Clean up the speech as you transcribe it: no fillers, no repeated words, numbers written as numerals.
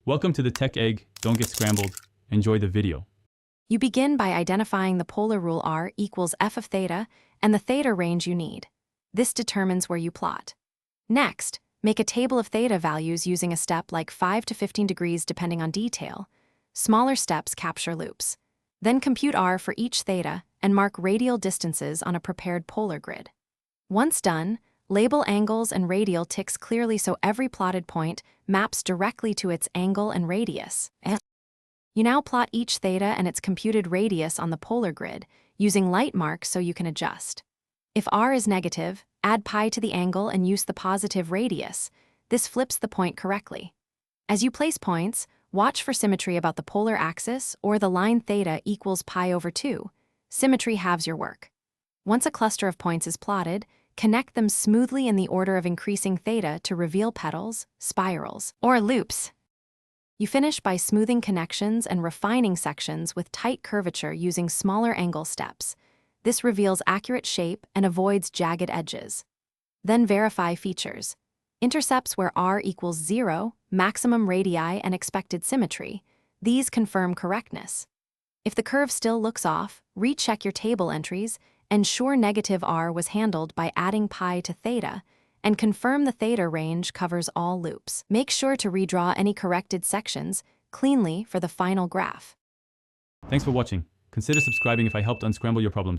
Welcome to the Tech Egg. Don't get scrambled. Enjoy the video. You begin by identifying the polar rule r equals f of theta and the theta range you need. This determines where you plot. Next, make a table of theta values using a step like 5 to 15 degrees depending on detail. Smaller steps capture loops. Then compute r for each theta and mark radial distances on a prepared polar grid. Once done, label angles and radial ticks clearly so every plotted point maps directly to its angle and radius. You now plot each theta and its computed radius on the polar grid, using light marks so you can adjust. If r is negative, add pi to the angle and use the positive radius. This flips the point correctly. As you place points, watch for symmetry about the polar axis or the line theta equals pi over 2. Symmetry halves your work. Once a cluster of points is plotted, connect them smoothly in the order of increasing theta to reveal petals, spirals, or loops. You finish by smoothing connections and refining sections with tight curvature using smaller angle steps. This reveals accurate shape and avoids jagged edges. Then verify features. Intercepts where r equals 0, maximum radii, and expected symmetry. These confirm correctness. If the curve still looks off, recheck your table entries, ensure negative r was handled by adding pi to theta, and confirm the theta range covers all loops. Make sure to redraw any corrected sections cleanly for the final graph. Thanks for watching. Consider subscribing if I helped unscramble your problems.